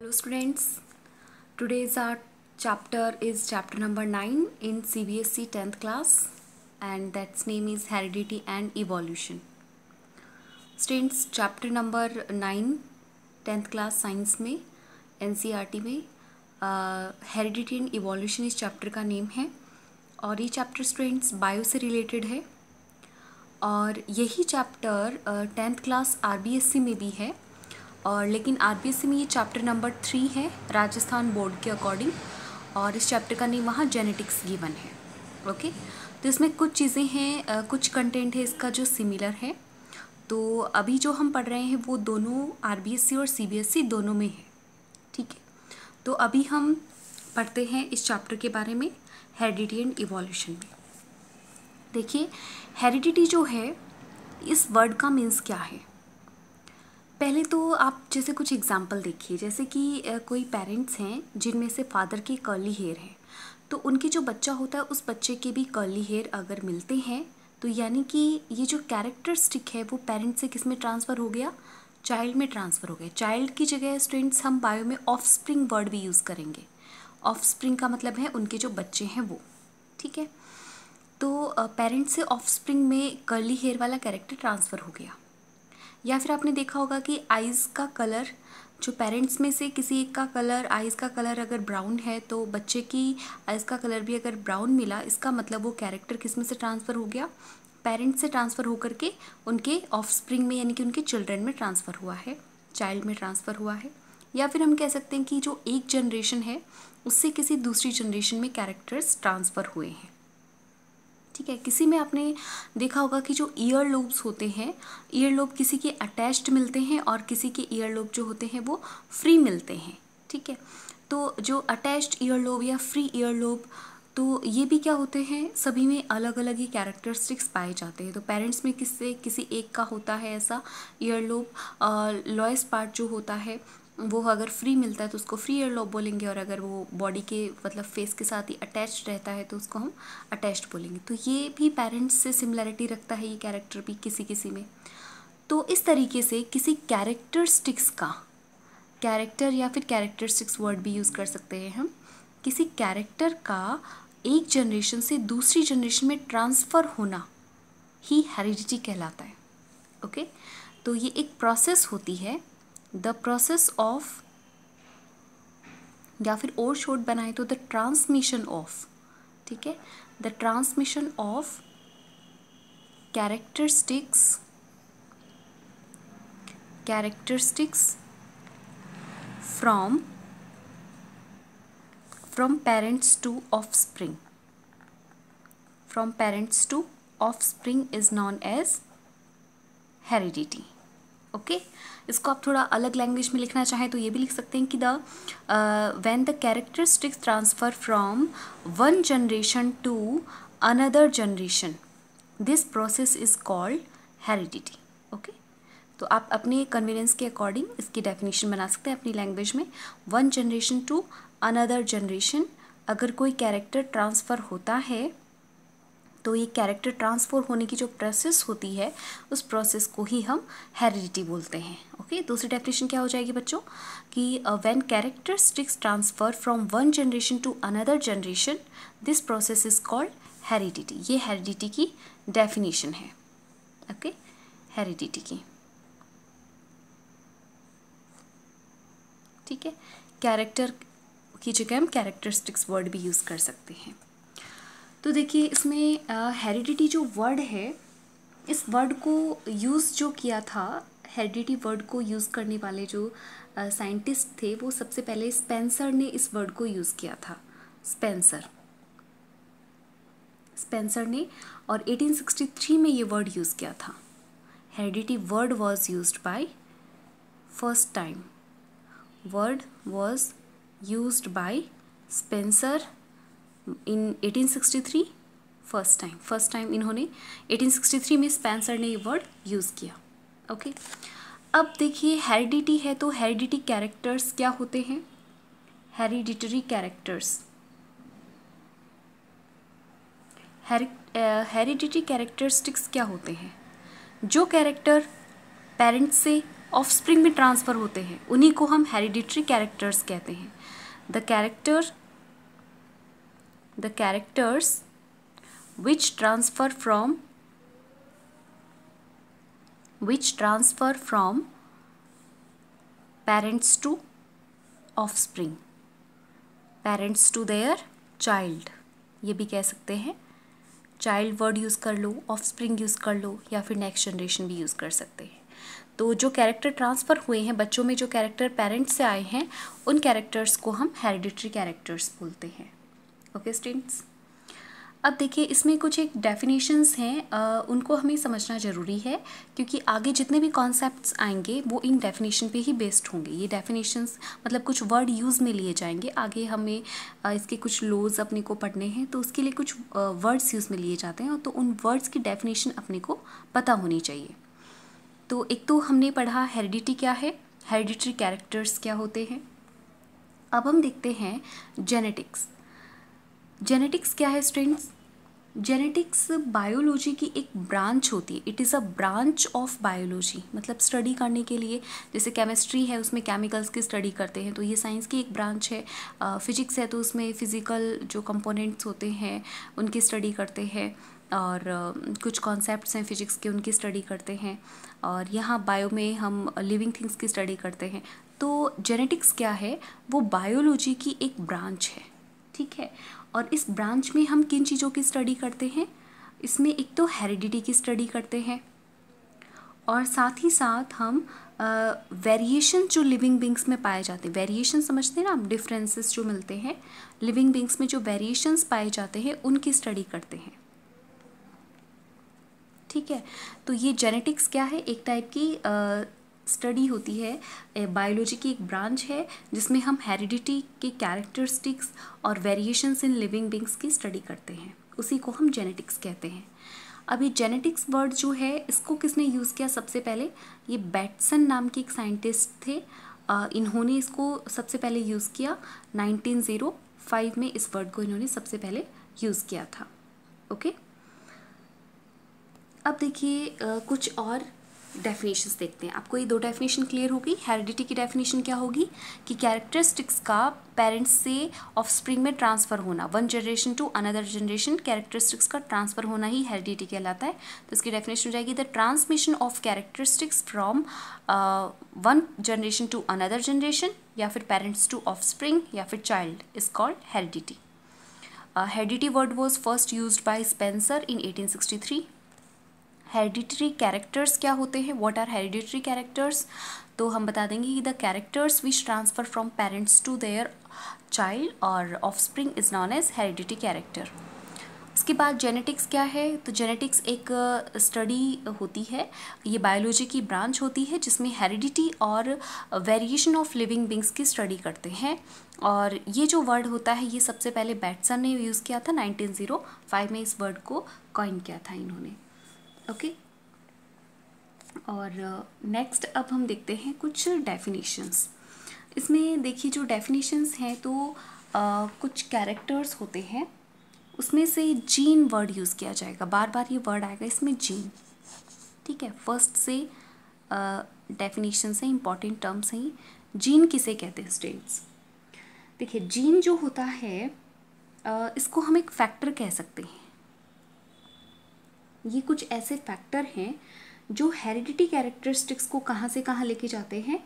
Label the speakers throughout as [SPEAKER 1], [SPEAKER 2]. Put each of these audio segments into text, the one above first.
[SPEAKER 1] Hello students, today's our chapter is chapter number 9 in CBSE 10th class and that's name is Heredity and Evolution. Students, chapter number 9 10th class science में NCERT में heredity and evolution इस chapter का name है और ये chapter students bio से related है और यही चैप्टर 10th क्लास RBSC में भी है और लेकिन RBSC में ये चैप्टर नंबर 3 है राजस्थान बोर्ड के अकॉर्डिंग और इस चैप्टर का नेम वहाँ जेनेटिक्स गिवन है। ओके, तो इसमें कुछ चीज़ें हैं, कुछ कंटेंट है इसका जो सिमिलर है। तो अभी जो हम पढ़ रहे हैं वो दोनों RBSC और CBSE दोनों में है। ठीक है, तो अभी हम पढ़ते हैं इस चैप्टर के बारे में हेरिडिटी एंड इवोल्यूशन में। देखिए, हेरिडिटी जो है इस वर्ड का मीन्स क्या है। पहले तो आप जैसे कुछ एग्जाम्पल देखिए, जैसे कि कोई पेरेंट्स हैं जिनमें से फादर के कर्ली हेयर हैं, तो उनके जो बच्चा होता है उस बच्चे के भी कर्ली हेयर अगर मिलते हैं तो यानी कि ये जो कैरेक्टरिस्टिक है वो पेरेंट से किस में ट्रांसफ़र हो गया, चाइल्ड में ट्रांसफ़र हो गया। चाइल्ड की जगह स्टूडेंट्स हम बायो में ऑफस्प्रिंग वर्ड भी यूज़ करेंगे। ऑफस्प्रिंग का मतलब है उनके जो बच्चे हैं वो। ठीक है, तो पेरेंट से ऑफस्प्रिंग में कर्ली हेयर वाला कैरेक्टर ट्रांसफ़र हो गया। या फिर आपने देखा होगा कि आइज़ का कलर, जो पेरेंट्स में से किसी एक का कलर, आइज़ का कलर अगर ब्राउन है तो बच्चे की आइज़ का कलर भी अगर ब्राउन मिला, इसका मतलब वो कैरेक्टर किस में से ट्रांसफ़र हो गया, पेरेंट्स से ट्रांसफ़र होकर के उनके ऑफस्प्रिंग में यानी कि उनके चिल्ड्रन में ट्रांसफ़र हुआ है, चाइल्ड में ट्रांसफ़र हुआ है। या फिर हम कह सकते हैं कि जो एक जनरेशन है उससे किसी दूसरी जनरेशन में कैरेक्टर्स ट्रांसफ़र हुए हैं। ठीक है, किसी में आपने देखा होगा कि जो ईयर लोब्स होते हैं, ईयर लोब किसी के अटैच्ड मिलते हैं और किसी के ईयर लोब जो होते हैं वो फ्री मिलते हैं। ठीक है, तो जो अटैच्ड ईयर लोब या फ्री ईयर लोब, तो ये भी क्या होते हैं, सभी में अलग अलग ही कैरेक्टरिस्टिक्स पाए जाते हैं। तो पेरेंट्स में किसी एक का होता है ऐसा ईयर लोब, लोएस्ट पार्ट जो होता है वो अगर फ्री मिलता है तो उसको फ्री ईयर लोब बोलेंगे, और अगर वो बॉडी के मतलब फेस के साथ ही अटैच्ड रहता है तो उसको हम अटैच्ड बोलेंगे। तो ये भी पेरेंट्स से सिमिलरिटी रखता है ये कैरेक्टर भी किसी किसी में। तो इस तरीके से किसी कैरेक्टरिस्टिक्स का, कैरेक्टर या फिर कैरेक्टरिस्टिक्स वर्ड भी यूज़ कर सकते हैं हम, किसी कैरेक्टर का एक जनरेशन से दूसरी जनरेशन में ट्रांसफ़र होना ही हेरिडिटी कहलाता है। ओके, तो ये एक प्रोसेस होती है, द प्रोसेस ऑफ, या फिर और शॉर्ट बनाए तो द ट्रांसमिशन ऑफ। ठीक है, the transmission of characteristics from parents to offspring, from parents to offspring is known as heredity. Okay, इसको आप थोड़ा अलग लैंग्वेज में लिखना चाहें तो ये भी लिख सकते हैं कि the when the characteristics transfer from one generation to another generation, this process is called heredity. Okay, तो आप अपने कन्वीनियंस के अकॉर्डिंग इसकी डेफिनेशन बना सकते हैं अपनी लैंग्वेज में। One generation to another generation, अगर कोई कैरेक्टर ट्रांसफ़र होता है तो ये कैरेक्टर ट्रांसफर होने की जो प्रोसेस होती है उस प्रोसेस को ही हम हेरिडिटी बोलते हैं। ओके, दूसरी डेफिनेशन क्या हो जाएगी बच्चों कि when characteristics transfer from one generation to another generation, this process is called heredity. ये हेरिडिटी की डेफिनेशन है। ओके, हेरिडिटी की। ठीक है, कैरेक्टर की जगह हम कैरेक्टरिस्टिक्स वर्ड भी यूज़ कर सकते हैं। तो देखिए, इसमें हेरिडिटी जो वर्ड है, इस वर्ड को यूज़ जो किया था, हेरिडिटी वर्ड को यूज़ करने वाले जो साइंटिस्ट थे वो सबसे पहले स्पेंसर ने इस वर्ड को यूज़ किया था। स्पेंसर ने, और 1863 में ये वर्ड यूज़ किया था। Heredity word was used by first time, word was used by Spencer in 1863 first time इन्होंने 1863 में स्पेंसर ने ये वर्ड यूज़ किया। ओके, अब देखिए हेरिडिटी है तो हेरिडिटी कैरेक्टर्स क्या होते हैं, हेरिडिटरी कैरेक्टर्स, हेरिडिटरी कैरेक्टरिस्टिक्स क्या होते हैं, जो कैरेक्टर पेरेंट्स से ऑफस्प्रिंग में ट्रांसफ़र होते हैं उन्हीं को हम हेरिडिटरी कैरेक्टर्स कहते हैं। The characters which transfer from parents to offspring, parents to their child, ये भी कह सकते हैं। चाइल्ड वर्ड यूज़ कर लो, ऑफस्प्रिंग यूज़ कर लो, या फिर नेक्स्ट जनरेशन भी यूज़ कर सकते हैं। तो जो कैरेक्टर ट्रांसफ़र हुए हैं बच्चों में, जो कैरेक्टर पेरेंट्स से आए हैं, उन कैरेक्टर्स को हम हेरिडिटरी कैरेक्टर्स बोलते हैं। ओके स्टूडेंट्स, अब देखिए इसमें कुछ एक डेफिनेशंस हैं, उनको हमें समझना ज़रूरी है क्योंकि आगे जितने भी कॉन्सेप्ट्स आएंगे वो इन डेफिनेशन पे ही बेस्ड होंगे। ये डेफिनेशंस मतलब कुछ वर्ड यूज़ में लिए जाएंगे, आगे हमें इसके कुछ लॉज अपने को पढ़ने हैं तो उसके लिए कुछ वर्ड्स यूज़ में लिए जाते हैं, तो उन वर्ड्स की डेफिनेशन अपने को पता होनी चाहिए। तो एक तो हमने पढ़ा हेरिडिटी क्या है, हेरिडिटरी कैरेक्टर्स क्या होते हैं। अब हम देखते हैं जेनेटिक्स। जेनेटिक्स क्या है स्टूडेंट्स? जेनेटिक्स बायोलॉजी की एक ब्रांच होती है। It is a branch of biology, मतलब स्टडी करने के लिए, जैसे केमिस्ट्री है उसमें केमिकल्स की स्टडी करते हैं तो ये साइंस की एक ब्रांच है। फिजिक्स है तो उसमें फिज़िकल जो कंपोनेंट्स होते हैं उनकी स्टडी करते हैं, और कुछ कॉन्सेप्ट्स हैं फिजिक्स के उनकी स्टडी करते हैं, और यहाँ बायो में हम लिविंग थिंग्स की स्टडी करते हैं। तो जेनेटिक्स क्या है? वो बायोलॉजी की एक ब्रांच है, ठीक है। और इस ब्रांच में हम किन चीज़ों की स्टडी करते हैं? इसमें एक तो हेरिडिटी की स्टडी करते हैं, और साथ ही साथ हम वेरिएशन जो लिविंग बींग्स में पाए जाते हैं, वेरिएशन समझते हैं ना आप, डिफरेंसेस जो मिलते हैं लिविंग बींग्स में, जो वेरिएशंस पाए जाते हैं उनकी स्टडी करते हैं, ठीक है। तो ये जेनेटिक्स क्या है? एक टाइप की स्टडी होती है, बायोलॉजी की एक ब्रांच है जिसमें हम हेरिडिटी के कैरेक्टरिस्टिक्स और वेरिएशंस इन लिविंग बींग्स की स्टडी करते हैं, उसी को हम जेनेटिक्स कहते हैं। अभी जेनेटिक्स वर्ड जो है इसको किसने यूज़ किया सबसे पहले? ये बैटसन नाम के एक साइंटिस्ट थे, इन्होंने इसको सबसे पहले यूज़ किया 1905 में। इस वर्ड को इन्होंने सबसे पहले यूज़ किया था। ओके, अब देखिए कुछ और डेफिनेशंस देखते हैं। आपको ये दो डेफिनेशन क्लियर होगी। हेरिडिटी की डेफिनेशन क्या होगी कि कैरेक्टरिस्टिक्स का पेरेंट्स से ऑफस्प्रिंग में ट्रांसफ़र होना, one generation to another generation characteristics का ट्रांसफ़र होना ही हेरिडिटी कहलाता है। तो इसकी डेफिनेशन हो जाएगी the transmission of characteristics from one generation to another generation, या फिर पेरेंट्स टू ऑफस्प्रिंग, या फिर child, is called heredity. Heredity word was first used by Spencer in 1863। Hereditary characters क्या होते हैं? What are hereditary characters? तो हम बता देंगे कि the characters which transfer from parents to their child और offspring is known as hereditary character. उसके बाद जेनेटिक्स क्या है? तो जेनेटिक्स एक स्टडी होती है, ये बायोलॉजी की ब्रांच होती है जिसमें हेरिडिटी और वेरिएशन ऑफ लिविंग बींग्स की स्टडी करते हैं। और ये जो वर्ड होता है ये सबसे पहले बैटसन ने यूज़ किया था 1905 में, इस वर्ड को कॉइन किया था इन्होंने। ओके, और नेक्स्ट अब हम देखते हैं कुछ डेफिनेशंस। इसमें देखिए जो डेफिनेशंस हैं तो कुछ कैरेक्टर्स होते हैं, उसमें से जीन वर्ड यूज़ किया जाएगा, बार बार ये वर्ड आएगा इसमें जीन, ठीक है। फर्स्ट से डेफिनेशंस हैं, इंपॉर्टेंट टर्म्स हैं। जीन किसे कहते हैं स्टूडेंट्स? देखिए जीन जो होता है इसको हम एक फैक्टर कह सकते हैं। ये कुछ ऐसे फैक्टर हैं जो हेरिडिटी कैरेक्टरिस्टिक्स को कहाँ से कहाँ लेके जाते हैं,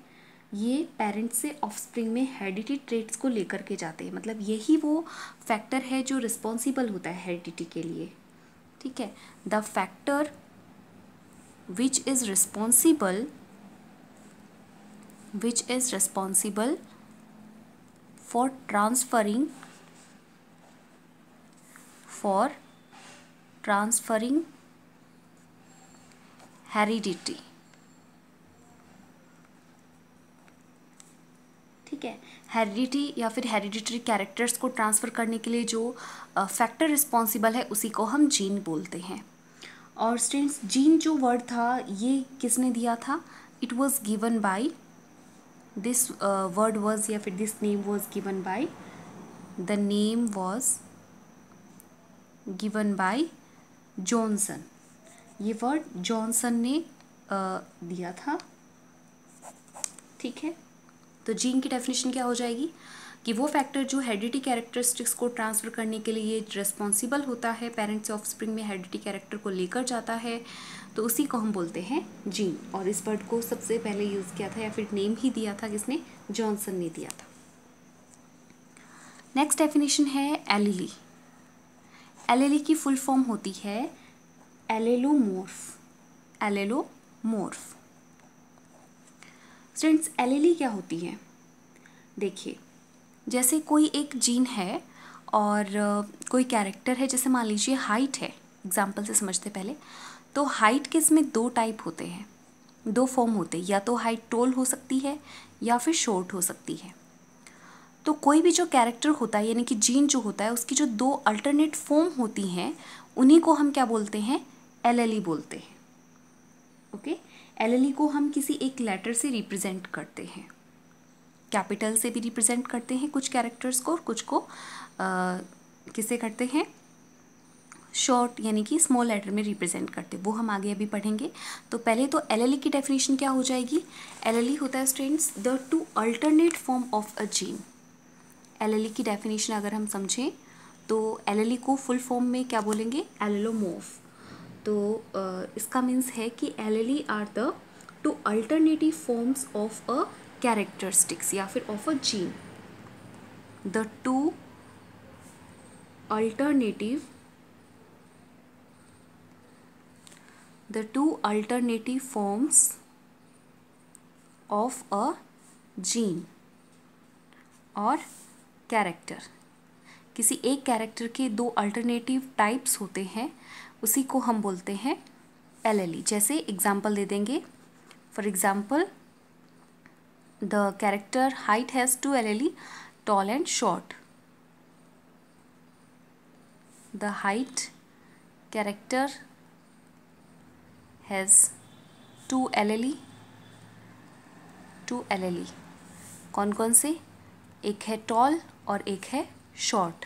[SPEAKER 1] ये पेरेंट्स से ऑफस्प्रिंग में हेरिडिटी ट्रेट्स को लेकर के जाते हैं। मतलब यही वो फैक्टर है जो रिस्पॉन्सिबल होता है हेरिडिटी के लिए, ठीक है। The factor which is responsible for transferring heredity, ठीक है। हेरिडिटी या फिर हेरिडिटरी कैरेक्टर्स को ट्रांसफ़र करने के लिए जो फैक्टर रिस्पॉन्सिबल है उसी को हम जीन बोलते हैं। और स्टूडेंट्स जीन जो वर्ड था ये किसने दिया था? It was given by this word was, या फिर this name was given by, the name was given by Johnson. ये वर्ड जॉनसन ने दिया था ठीक है, तो जीन की डेफिनेशन क्या हो जाएगी कि वो फैक्टर जो हेरिडिटी कैरेक्टरिस्टिक्स को ट्रांसफ़र करने के लिए रिस्पॉन्सिबल होता है, पेरेंट्स से ऑफस्प्रिंग में हेरिडिटी कैरेक्टर को लेकर जाता है, तो उसी को हम बोलते हैं जीन। और इस वर्ड को सबसे पहले यूज़ किया था या फिर नेम ही दिया था किसने, जॉनसन ने दिया था। नेक्स्ट डेफिनेशन है एलीली। एलीली की फुल फॉर्म होती है एलेलोमॉर्फ। एलेलोमॉर्फ। स्टूडेंट्स, एलीली क्या होती है? देखिए, जैसे कोई एक जीन है और कोई कैरेक्टर है, जैसे मान लीजिए हाइट है, एग्जाम्पल से समझते पहले। तो हाइट के इसमें दो टाइप होते हैं, दो फॉर्म होते हैं, या तो हाइट टॉल हो सकती है या फिर शॉर्ट हो सकती है। तो कोई भी जो कैरेक्टर होता है यानी कि जीन जो होता है, उसकी जो दो अल्टरनेट फॉर्म होती हैं, उन्हीं को हम क्या बोलते हैं, एलएलई बोलते हैं। ओके, एलएलई को हम किसी एक लेटर से रिप्रेजेंट करते हैं, कैपिटल से भी रिप्रेजेंट करते हैं कुछ कैरेक्टर्स को, और कुछ को किससे करते हैं, शॉर्ट यानी कि स्मॉल लेटर में रिप्रेजेंट करते, वो हम आगे अभी पढ़ेंगे। तो पहले तो एलएलई की डेफिनेशन क्या हो जाएगी? एलएलई होता है students the two alternate form of a gene. Allele की डेफिनेशन अगर हम समझें तो एलएलई को फुल फॉर्म में क्या बोलेंगे, एलेलोमॉर्फ। तो इसका मीन्स है कि allele are the two alternative forms of a characteristics या फिर of a gene. The two alternative forms of a gene और कैरेक्टर। किसी एक कैरेक्टर के दो अल्टरनेटिव टाइप्स होते हैं, उसी को हम बोलते हैं एलएलई। जैसे एग्जाम्पल दे देंगे, for example the character height has two allele, tall and short. The height character has two allele, कौन कौन से, एक है टॉल और एक है शॉर्ट।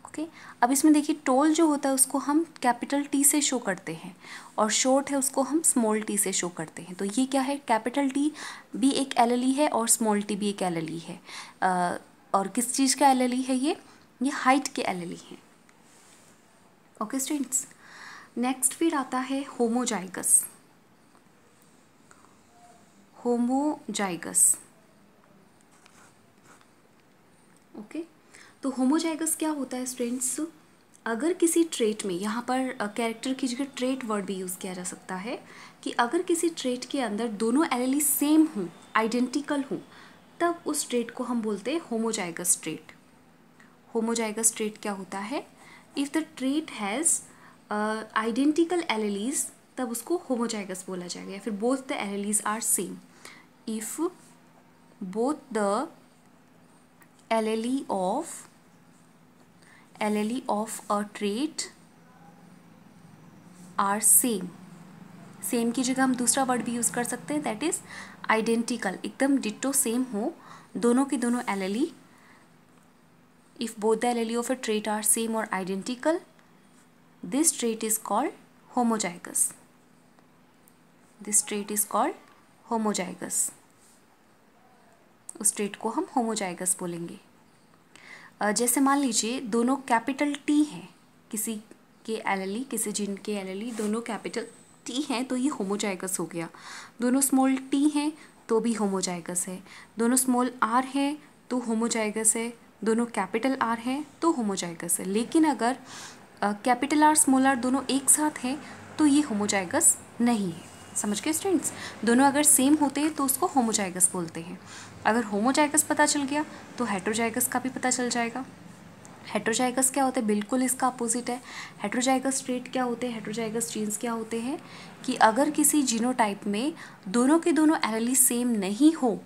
[SPEAKER 1] ओके, अब इसमें देखिए, टॉल जो होता है उसको हम कैपिटल टी से शो करते हैं, और शॉर्ट है उसको हम स्मॉल टी से शो करते हैं। तो ये क्या है, कैपिटल टी भी एक एलएलई है और स्मॉल टी भी एक एलएलई है। और किस चीज़ का एलएलई है ये हाइट के एलएलई है। ओके स्टूडेंट्स, नेक्स्ट फिर आता है होमोजाइगस। ओके, तो होमोजाइगस क्या होता है स्टूडेंट्स? अगर किसी ट्रेट में, यहाँ पर कैरेक्टर की जगह ट्रेट वर्ड भी यूज़ किया जा सकता है, कि अगर किसी ट्रेट के अंदर दोनों एलएलई सेम हों, आइडेंटिकल हों, तब उस ट्रेट को हम बोलते हैं होमोजाइगस ट्रेट। होमोजाइगस ट्रेट क्या होता है? If the trait has identical alleles, तब उसको होमोजाइगस बोला जाएगा, या फिर both the alleles are same. If both the LLE of a trait are same की जगह हम दूसरा वर्ड भी यूज़ कर सकते हैं, दैट इज़ आइडेंटिकल, एकदम डिट्टो सेम हो दोनों की दोनों LLE। If both the LLE of a trait are same or identical, this trait is called homozygous. उस ट्रेट को हम होमोजाइगस बोलेंगे। जैसे मान लीजिए दोनों कैपिटल टी हैं, किसी के एलएलई, किसी जीन के एलएलई दोनों कैपिटल टी हैं, तो ये होमोजाइगस हो गया। दोनों स्मॉल टी हैं तो भी होमोजाइगस है। दोनों स्मॉल आर हैं तो होमोजाइगस है। दोनों कैपिटल आर हैं तो होमोजाइगस है। लेकिन अगर कैपिटल आर स्मॉल आर दोनों एक साथ हैं तो ये होमोजाइगस नहीं है। समझ गए स्टूडेंट्स? दोनों अगर सेम होते हैं तो उसको होमोजाइगस बोलते हैं। अगर होमोजाइगस पता चल गया तो हेट्रोजाइगस का भी पता चल जाएगा। हेट्रोजाइगस क्या होता है? बिल्कुल इसका अपोजिट है। हेट्रोजाइगस ट्रेट क्या होते हैं, हेट्रोजाइगस जीन्स क्या होते हैं कि अगर किसी जीनोटाइप में दोनों के दोनों एलएलई सेम नहीं हो,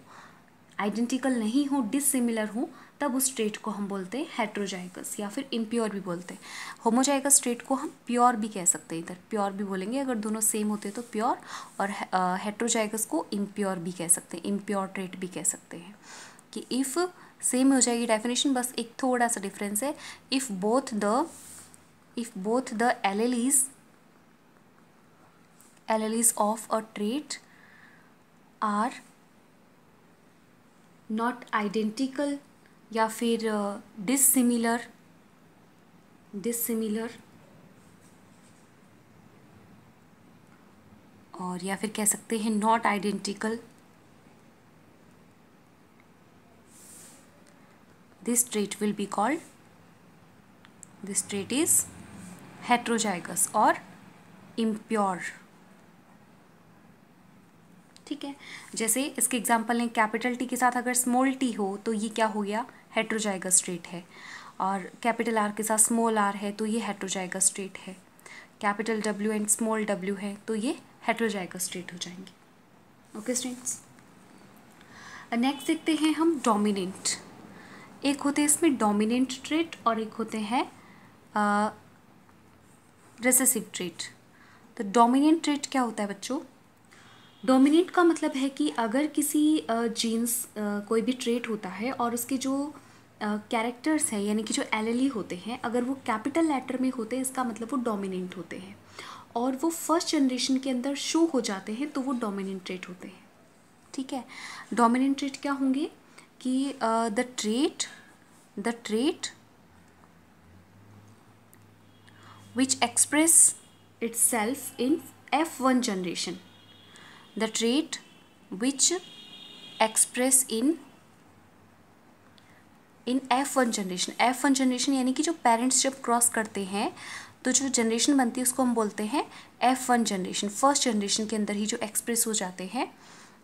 [SPEAKER 1] आइडेंटिकल नहीं हो, डिसिमिलर हो, तब उस ट्रेट को हम बोलते हैं हेट्रोजाइगस, या फिर इम्प्योर भी बोलते हैं। होमोजाइगस ट्रेट को हम प्योर भी कह सकते हैं, इधर प्योर भी बोलेंगे अगर दोनों सेम होते तो प्योर, और हेट्रोजाइगस को इम्प्योर भी कह सकते हैं, इम्प्योर ट्रेट भी कह सकते हैं। कि इफ़ सेम हो जाएगी डेफिनेशन, बस एक थोड़ा सा डिफरेंस है। If both the alleles of a trait are not identical या फिर डिससिमिलर, और या फिर कह सकते हैं not identical, this trait will be called, this trait is heterozygous और impure। ठीक है, जैसे इसके एग्जाम्पल हैं कैपिटल टी के साथ अगर स्मॉल टी हो तो ये क्या हो गया, हेट्रोजाइगस ट्रेट है, और कैपिटल आर के साथ स्मॉल आर है तो ये हेट्रोजाइगस ट्रेट है, capital W and small W है तो ये हेट्रोजाइगस ट्रेट हो जाएंगे। ओके स्टूडेंट्स, नेक्स्ट देखते हैं हम डोमिनेंट। एक होते हैं इसमें डोमिनेंट ट्रेट और एक होते हैं रिसेसिव ट्रेट। तो डोमिनेंट ट्रेट क्या होता है बच्चों, डोमिनेंट का मतलब है कि अगर किसी जीन्स कोई भी ट्रेट होता है और उसके जो कैरेक्टर्स हैं यानी कि जो एलेली होते हैं अगर वो कैपिटल लेटर में होते हैं इसका मतलब वो डोमिनेंट होते हैं, और वो फर्स्ट जनरेशन के अंदर शो हो जाते हैं तो वो डोमिनेंट ट्रेट होते हैं। ठीक है, डोमिनेंट ट्रेट क्या होंगे कि the trait which express itself in F1 generation, the trait which express in F1 generation, F1 generation यानी कि जो पेरेंट्स जब क्रॉस करते हैं तो जो जनरेशन बनती है उसको हम बोलते हैं F1 जनरेशन, फर्स्ट जनरेशन के अंदर ही जो एक्सप्रेस हो जाते हैं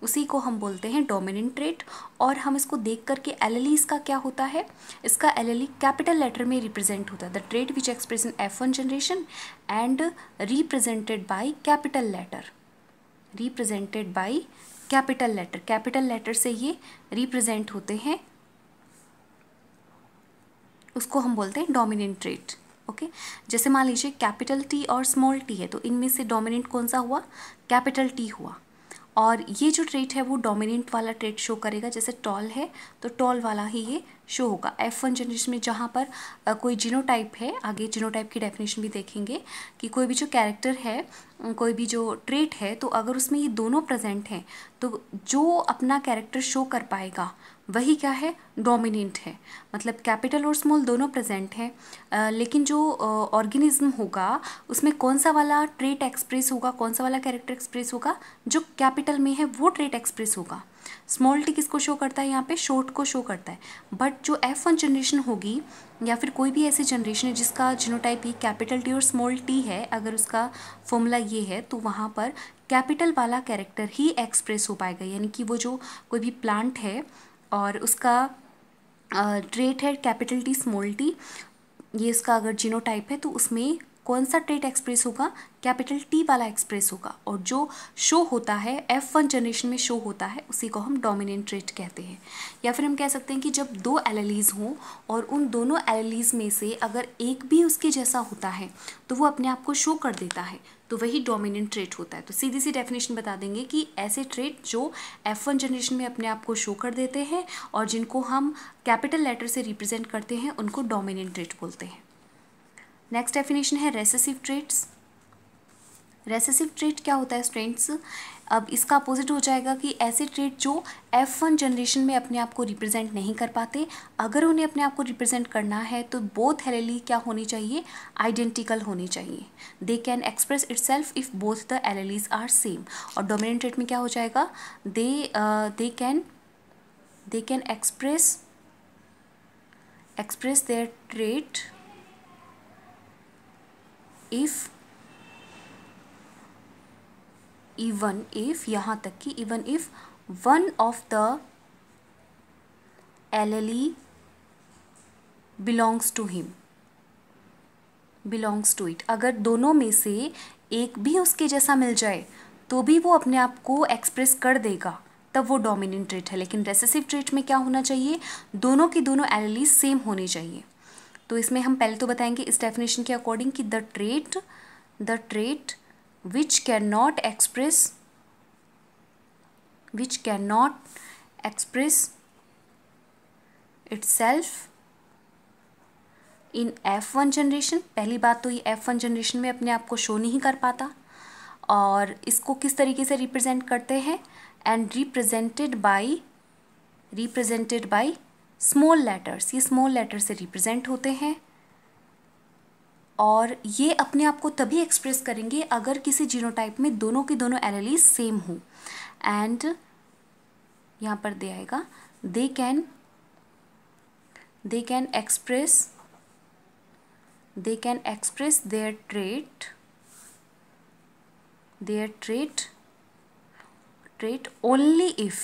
[SPEAKER 1] उसी को हम बोलते हैं डोमिनेंट ट्रेट। और हम इसको देख करके एलएलई का क्या होता है, इसका एलएलई कैपिटल लेटर में रिप्रेजेंट होता है, the trait which express in F1 generation and represented by capital letter, represented by capital letter, capital letter से ये रिप्रेजेंट होते हैं, उसको हम बोलते हैं डोमिनेंट ट्रेट। ओके, जैसे मान लीजिए कैपिटल टी और स्मॉल टी है तो इनमें से डोमिनेंट कौन सा हुआ, कैपिटल टी हुआ, और ये जो ट्रेट है वो डोमिनेंट वाला ट्रेट शो करेगा। जैसे टॉल है तो टॉल वाला ही ये शो होगा। F1 जनरेशन में जहाँ पर कोई जीनोटाइप है, आगे जीनोटाइप की डेफिनेशन भी देखेंगे कि कोई भी जो कैरेक्टर है, कोई भी जो ट्रेट है तो अगर उसमें ये दोनों प्रेजेंट हैं तो जो अपना कैरेक्टर शो कर पाएगा वही क्या है, डोमिनेंट है। मतलब कैपिटल और स्मॉल दोनों प्रेजेंट हैं, लेकिन जो ऑर्गेनिज्म होगा उसमें कौन सा वाला ट्रेट एक्सप्रेस होगा, कौन सा वाला कैरेक्टर एक्सप्रेस होगा, जो कैपिटल में है वो ट्रेट एक्सप्रेस होगा। स्मॉल टी किसको शो करता है, यहाँ पे शॉर्ट को शो करता है। बट जो F1 जनरेशन होगी या फिर कोई भी ऐसी जनरेशन है जिसका जीनोटाइप ये कैपिटल टी और स्मॉल टी है, अगर उसका फॉर्मूला ये है तो वहाँ पर कैपिटल वाला कैरेक्टर ही एक्सप्रेस हो पाएगा। यानी कि वो जो कोई भी प्लांट है और उसका ट्रेट है कैपिटल टी स्मॉल टी, ये इसका अगर जीनोटाइप है तो उसमें कौन सा ट्रेट एक्सप्रेस होगा, कैपिटल टी वाला एक्सप्रेस होगा, और जो शो होता है F1 जनरेशन में शो होता है उसी को हम डोमिनेंट ट्रेट कहते हैं। या फिर हम कह सकते हैं कि जब दो एलेलीज हों और उन दोनों एलेलीज में से अगर एक भी उसके जैसा होता है तो वो अपने आप को शो कर देता है तो वही डोमिनेंट ट्रेट होता है। तो सीधी सी डेफिनेशन बता देंगे कि ऐसे ट्रेट जो F1 जनरेशन में अपने आप को शो कर देते हैं और जिनको हम कैपिटल लेटर से रिप्रेजेंट करते हैं उनको डोमिनेंट ट्रेट बोलते हैं। नेक्स्ट डेफिनेशन है रेसेसिव ट्रेट्स। रेसेसिव ट्रेट क्या होता है स्टूडेंट्स, अब इसका अपोजिट हो जाएगा कि ऐसे ट्रेट जो F1 जनरेशन में अपने आप को रिप्रेजेंट नहीं कर पाते, अगर उन्हें अपने आप को रिप्रेजेंट करना है तो बोथ एलेली क्या होनी चाहिए, आइडेंटिकल होनी चाहिए। They can express itself if both the alleles are same. और डोमिनेंट ट्रेट में क्या हो जाएगा, they can express their trait if even if, यहाँ तक कि even if one of the allele belongs to him, belongs to it, अगर दोनों में से एक भी उसके जैसा मिल जाए तो भी वो अपने आप को एक्सप्रेस कर देगा, तब वो डोमिनेंट ट्रेट है। लेकिन रेसेसिव ट्रेट में क्या होना चाहिए, दोनों की दोनों एलेलीज सेम होनी चाहिए। तो इसमें हम पहले तो बताएंगे इस डेफिनेशन के अकॉर्डिंग कि the trait which cannot express itself in F1 generation, पहली बात तो ये F1 जनरेशन में अपने आप को शो नहीं कर पाता, और इसको किस तरीके से रिप्रेजेंट करते हैं, and represented bye represented by small letters, ये स्मॉल लेटर से रिप्रेजेंट होते हैं और ये अपने आप को तभी एक्सप्रेस करेंगे अगर किसी जीनोटाइप में दोनों की दोनों एलेलीज सेम हो। एंड यहाँ पर दे आएगा दे can express their trait only if,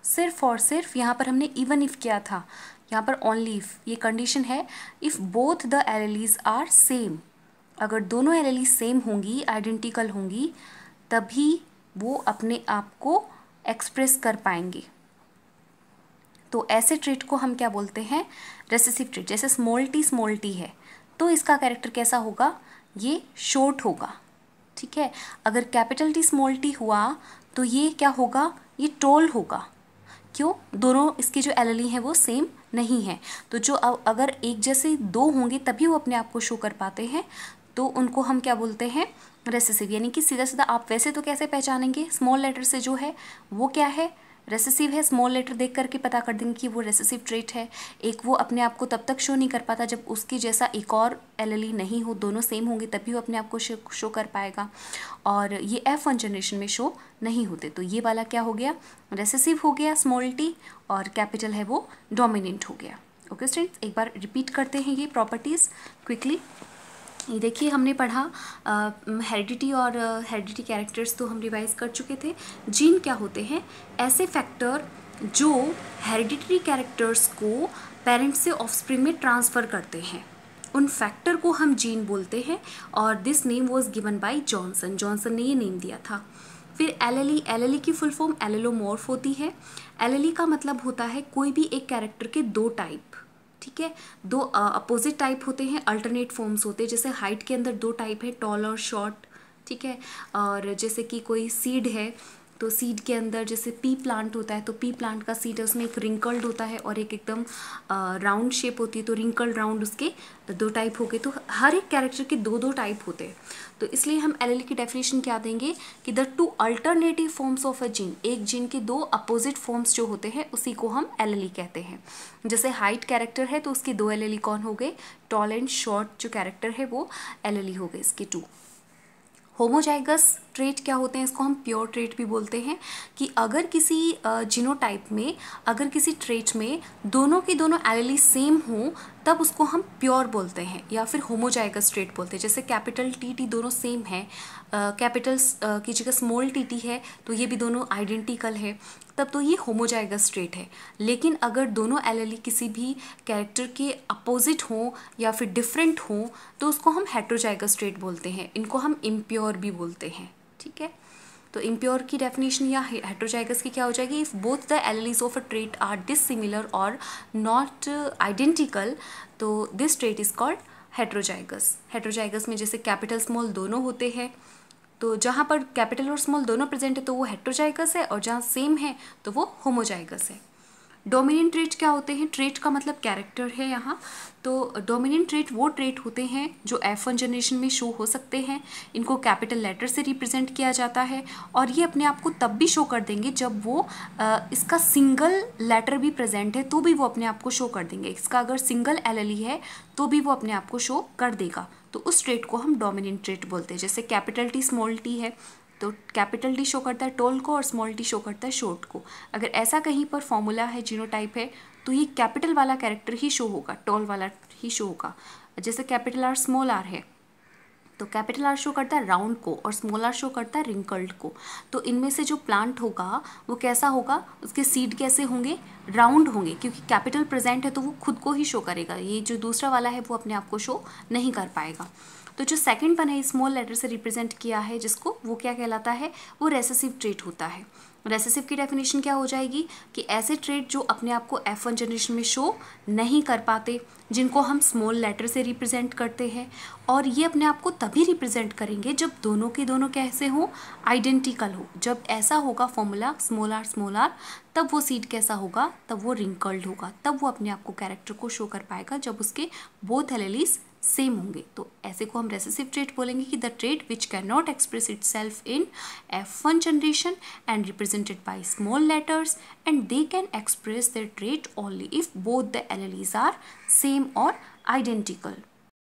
[SPEAKER 1] सिर्फ और सिर्फ, यहाँ पर हमने इवन इफ किया था, यहाँ पर ओनली इफ, ये कंडीशन है, if both the alleles are same, अगर दोनों एलेलीज सेम होंगी, आइडेंटिकल होंगी, तभी वो अपने आप को एक्सप्रेस कर पाएंगे। तो ऐसे ट्रेट को हम क्या बोलते हैं, रेसेसिव ट्रेट। जैसे स्मॉल टी है तो इसका कैरेक्टर कैसा होगा, ये शॉर्ट होगा, ठीक है। अगर कैपिटल टी स्मॉल टी हुआ तो ये क्या होगा, ये टॉल होगा। क्यों, दोनों इसकी जो एलेली हैं वो सेम नहीं है, तो जो अगर एक जैसे दो होंगे तभी वो अपने आप को शो कर पाते हैं, तो उनको हम क्या बोलते हैं, रेसेसिव। यानी कि सीधा सीधा आप वैसे तो कैसे पहचानेंगे, स्मॉल लेटर से जो है वो क्या है, रेसेसिव है, स्मॉल लेटर देख करके पता कर देंगे कि वो रेसेसिव ट्रेट है। एक वो अपने आप को तब तक शो नहीं कर पाता जब उसकी जैसा एक और एलेली नहीं हो, दोनों सेम होंगे तभी वो अपने आप को शो कर पाएगा, और ये F1 जनरेशन में शो नहीं होते। तो ये वाला क्या हो गया, रेसेसिव हो गया स्मॉल टी, और कैपिटल है वो डोमिनेंट हो गया। ओके स्टूडेंट्स, एक बार रिपीट करते हैं ये प्रॉपर्टीज़ क्विकली। ये देखिए हमने पढ़ा हेरिडिटी और हेरिडिटी कैरेक्टर्स तो हम रिवाइज कर चुके थे। जीन क्या होते हैं, ऐसे फैक्टर जो हेरिडिटरी कैरेक्टर्स को पेरेंट्स से ऑफस्प्रिंग में ट्रांसफ़र करते हैं, उन फैक्टर को हम जीन बोलते हैं, और this name was given by Johnson ने ये नेम दिया था। फिर एलेली की फुल फॉर्म एलेलोमॉर्फ होती है। एलेली का मतलब होता है कोई भी एक कैरेक्टर के दो टाइप, ठीक है, दो अपोजिट टाइप होते हैं, अल्टरनेट फॉर्म्स होते हैं। जैसे हाइट के अंदर दो टाइप है, टॉल और शॉर्ट, ठीक है। और जैसे कि कोई सीड है तो सीड के अंदर जैसे पी प्लांट होता है तो पी प्लांट का सीड है, उसमें एक रिंकल्ड होता है और एक एकदम राउंड शेप होती है, तो रिंकल्ड राउंड उसके दो टाइप हो गए। तो हर एक कैरेक्टर के दो दो टाइप होते हैं, तो इसलिए हम एलेली की डेफिनेशन क्या देंगे कि the two alternative forms of a gene, एक जीन के दो अपोजिट फॉर्म्स जो होते हैं उसी को हम एलेली कहते हैं। जैसे हाइट कैरेक्टर है तो उसके दो एलेली कौन हो गए, टॉल एंड शॉर्ट जो कैरेक्टर है वो एलेली हो गए इसके टू। होमोजाइगस ट्रेट क्या होते हैं, इसको हम प्योर ट्रेट भी बोलते हैं, कि अगर किसी जीनोटाइप में, अगर किसी ट्रेट में दोनों की दोनों एलेली सेम हो तब उसको हम प्योर बोलते हैं, या फिर होमोजाइगस ट्रेट बोलते हैं। जैसे कैपिटल टी दोनों सेम है, कैपिटल्स की जगह स्मॉल टी है तो ये भी दोनों आइडेंटिकल है, तब तो ये होमोजाइगस ट्रेट है। लेकिन अगर दोनों एलेली किसी भी कैरेक्टर के अपोजिट हों या फिर डिफरेंट हों तो उसको हम हेट्रोजाइगस ट्रेट बोलते हैं, इनको हम इम्प्योर भी बोलते हैं, ठीक है। तो इम्प्योर की डेफिनेशन या हेट्रोजाइगस की क्या हो जाएगी, if both the alleles of a trait are dissimilar और नॉट आइडेंटिकल तो this trait is called heterozygous. Heterozygous में जैसे कैपिटल स्मॉल दोनों होते हैं, तो जहाँ पर कैपिटल और स्मॉल दोनों प्रेजेंट है तो वो हेट्रोजाइगस है, और जहाँ सेम है तो वो होमोजाइगस है। डोमिनेंट ट्रेट क्या होते हैं, ट्रेट का मतलब कैरेक्टर है यहाँ, तो डोमिनेंट ट्रेट वो ट्रेट होते हैं जो F1 जनरेशन में शो हो सकते हैं। इनको कैपिटल लेटर से रिप्रेजेंट किया जाता है, और ये अपने आप को तब भी शो कर देंगे जब वो इसका सिंगल लेटर भी प्रेजेंट है तो भी वो अपने आप को शो कर देंगे। इसका अगर सिंगल एलेली है तो भी वो अपने आप को शो कर देगा, तो उस ट्रेट को हम डोमिनेंट ट्रेट बोलते हैं। जैसे कैपिटल टी स्मॉल टी है तो कैपिटल टी शो करता है टॉल को और स्मॉल टी शो करता है शॉर्ट को। अगर ऐसा कहीं पर फॉर्मूला है, जीनोटाइप है, तो ये कैपिटल वाला कैरेक्टर ही शो होगा, टॉल वाला ही शो होगा। जैसे कैपिटल आर स्मॉल आर है तो कैपिटल आर शो करता है राउंड को और स्मॉल आर शो करता है रिंकल्ड को। तो इनमें से जो प्लांट होगा वो कैसा होगा, उसके सीड कैसे होंगे, राउंड होंगे, क्योंकि कैपिटल प्रेजेंट है तो वो खुद को ही शो करेगा। ये जो दूसरा वाला है वो अपने आप को शो नहीं कर पाएगा। तो जो सेकंड वन है स्मॉल लेटर से रिप्रेजेंट किया है जिसको, वो क्या कहलाता है, वो रेसेसिव ट्रेट होता है। रेसेसिव की डेफिनेशन क्या हो जाएगी कि ऐसे ट्रेट जो अपने आप को F1 जनरेशन में शो नहीं कर पाते, जिनको हम स्मॉल लेटर से रिप्रेजेंट करते हैं, और ये अपने आप को तभी रिप्रेजेंट करेंगे जब दोनों के दोनों कैसे हो, आइडेंटिकल हो। जब ऐसा होगा फॉर्मूला स्मॉल आर, तब वो सीड कैसा होगा, तब वो रिंकल्ड होगा, तब वो अपने आप को कैरेक्टर को शो कर पाएगा जब उसके बोथ एलेलीज सेम होंगे, तो ऐसे को हम रेसेसिव ट्रेट बोलेंगे कि the trait which can not express itself in F1 generation and represented by small letters and they can express their trait only if both the alleles are same और identical.